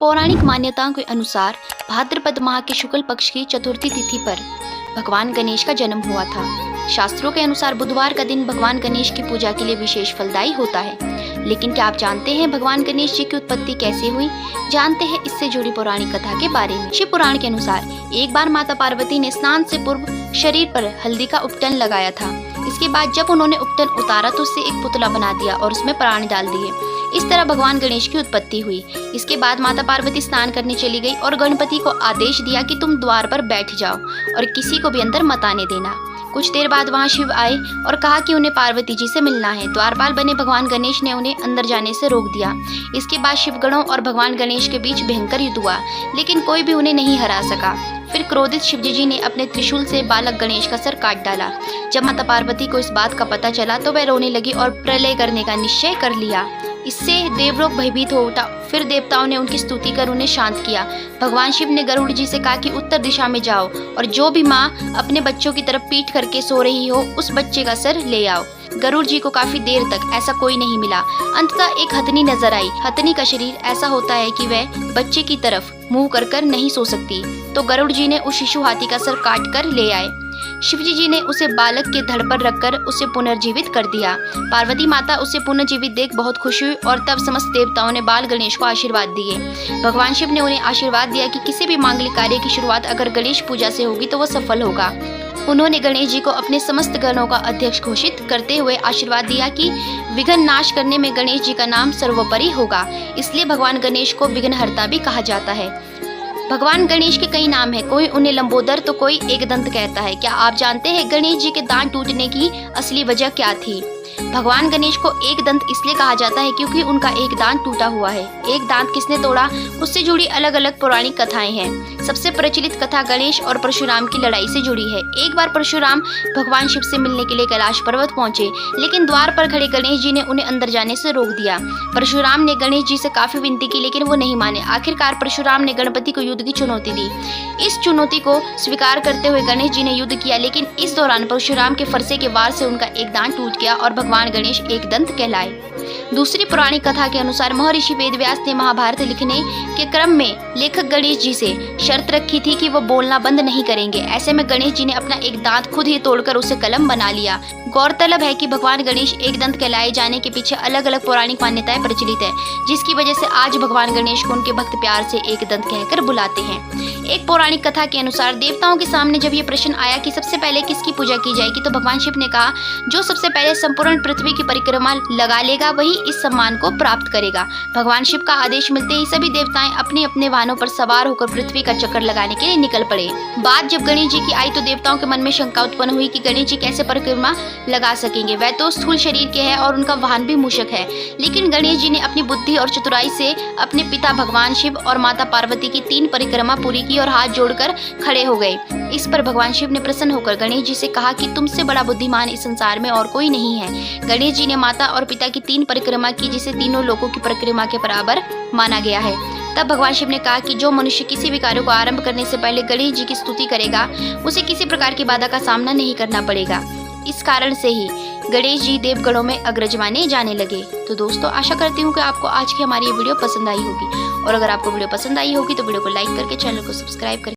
पौराणिक मान्यताओं के अनुसार भाद्रपद माह के शुक्ल पक्ष की चतुर्थी तिथि पर भगवान गणेश का जन्म हुआ था। शास्त्रों के अनुसार बुधवार का दिन भगवान गणेश की पूजा के लिए विशेष फलदायी होता है। लेकिन क्या आप जानते हैं भगवान गणेश जी की उत्पत्ति कैसे हुई? जानते हैं इससे जुड़ी पौराणिक कथा के बारे में। शिव पुराण के अनुसार एक बार माता पार्वती ने स्नान से पूर्व शरीर पर हल्दी का उपटन लगाया था। इसके बाद जब उन्होंने उपटन उतारा तो उससे एक पुतला बना दिया और उसमें प्राण डाल दिए। इस तरह भगवान गणेश की उत्पत्ति हुई। इसके बाद माता पार्वती स्नान करने चली गई और गणपति को आदेश दिया कि तुम द्वार पर बैठ जाओ और किसी को भी अंदर मत आने देना। कुछ देर बाद वहां शिव आए और कहा कि उन्हें पार्वती जी से मिलना है। द्वारपाल बने भगवान गणेश ने उन्हें अंदर जाने से रोक दिया। इसके बाद शिवगणों और भगवान गणेश के बीच भयंकर युद्ध हुआ, लेकिन कोई भी उन्हें नहीं हरा सका। फिर क्रोधित शिवजी जी ने अपने त्रिशूल से बालक गणेश का सर काट डाला। जब माता पार्वती को इस बात का पता चला तो वह रोने लगी और प्रलय करने का निश्चय कर लिया। इससे देवलोक भयभीत हो उठा। फिर देवताओं ने उनकी स्तुति कर उन्हें शांत किया। भगवान शिव ने गरुड़ जी से कहा कि उत्तर दिशा में जाओ और जो भी माँ अपने बच्चों की तरफ पीठ करके सो रही हो उस बच्चे का सर ले आओ। गरुड़ जी को काफी देर तक ऐसा कोई नहीं मिला। अंततः एक हथनी नजर आई। हथनी का शरीर ऐसा होता है कि वह बच्चे की तरफ मुंह कर नहीं सो सकती, तो गरुड़ जी ने उस शिशु हाथी का सर काट कर ले आए। शिवजी जी ने उसे बालक के धड़ पर रखकर उसे पुनर्जीवित कर दिया। पार्वती माता उसे पुनर्जीवित देख बहुत खुश हुई और तब समस्त देवताओं ने बाल गणेश को आशीर्वाद दिए। भगवान शिव ने उन्हें आशीर्वाद दिया कि किसी भी मांगलिक कार्य की शुरुआत अगर गणेश पूजा से होगी तो वह सफल होगा। उन्होंने गणेश जी को अपने समस्त गणों का अध्यक्ष घोषित करते हुए आशीर्वाद दिया कि विघ्न नाश करने में गणेश जी का नाम सर्वोपरि होगा। इसलिए भगवान गणेश को विघ्नहर्ता भी कहा जाता है। भगवान गणेश के कई नाम हैं। कोई उन्हें लंबोदर तो कोई एकदंत कहता है। क्या आप जानते हैं गणेश जी के दांत टूटने की असली वजह क्या थी? भगवान गणेश को एक दंत इसलिए कहा जाता है क्योंकि उनका एक दांत टूटा हुआ है। एक दांत किसने तोड़ा उससे जुड़ी अलग अलग पौराणिक कथाएं हैं। सबसे प्रचलित कथा गणेश और परशुराम की लड़ाई से जुड़ी है। एक बार परशुराम भगवान शिव से मिलने के लिए कैलाश पर्वत पहुंचे, लेकिन द्वार पर खड़े गणेश जी ने उन्हें अंदर जाने से रोक दिया। परशुराम ने गणेश जी से काफी विनती की, लेकिन वो नहीं माने। आखिरकार परशुराम ने गणपति को युद्ध की चुनौती दी। इस चुनौती को स्वीकार करते हुए गणेश जी ने युद्ध किया, लेकिन इस दौरान परशुराम के फरसे के वार से उनका एक दांत टूट गया और भगवान गणेश एक दंत कहलाए। दूसरी पौराणिक कथा के अनुसार महर्षि वेदव्यास ने महाभारत लिखने के क्रम में लेखक गणेश जी से शर्त रखी थी कि वो बोलना बंद नहीं करेंगे। ऐसे में गणेश जी ने अपना एक दांत खुद ही तोड़कर उसे कलम बना लिया। गौरतलब है कि भगवान गणेश एक दंत कहलाए जाने के पीछे अलग अलग पौराणिक मान्यताएं प्रचलित है, जिसकी वजह से आज भगवान गणेश को उनके भक्त प्यार से एक दंत कहकर बुलाते हैं। एक पौराणिक कथा के अनुसार देवताओं के सामने जब ये प्रश्न आया कि सबसे पहले किसकी पूजा की जाएगी, तो भगवान शिव ने कहा जो सबसे पहले संपूर्ण पृथ्वी की परिक्रमा लगा लेगा वही इस सम्मान को प्राप्त करेगा। भगवान शिव का आदेश मिलते ही सभी देवताएं अपने अपने वाहनों पर सवार होकर पृथ्वी का चक्कर लगाने के लिए निकल पड़े। बात जब गणेश जी की आई तो देवताओं के मन में शंका उत्पन्न हुई कि गणेश जी कैसे परिक्रमा लगा सकेंगे। वह तो स्थूल शरीर के हैं और उनका वाहन भी मूषक है। लेकिन गणेश जी ने अपनी बुद्धि और चतुराई से अपने पिता भगवान शिव और माता पार्वती की 3 परिक्रमा पूरी की और हाथ जोड़कर खड़े हो गए। इस पर भगवान शिव ने प्रसन्न होकर गणेश जी से कहा कि तुमसे बड़ा बुद्धिमान इस संसार में और कोई नहीं है। गणेश जी ने माता और पिता की 3 परिक्रमा की, जिसे तीनों लोगों की परिक्रमा के बराबर माना गया है। तब भगवान शिव ने कहा कि जो मनुष्य किसी भी कार्य को आरंभ करने से पहले गणेश जी की स्तुति करेगा उसे किसी प्रकार की बाधा का सामना नहीं करना पड़ेगा। इस कारण से ही गणेश जी देवगणों में अग्रज माने जाने लगे। तो दोस्तों, आशा करती हूँ कि आपको आज की हमारी ये वीडियो पसंद आई होगी, और अगर आपको वीडियो पसंद आई होगी तो वीडियो को लाइक करके चैनल को सब्सक्राइब करके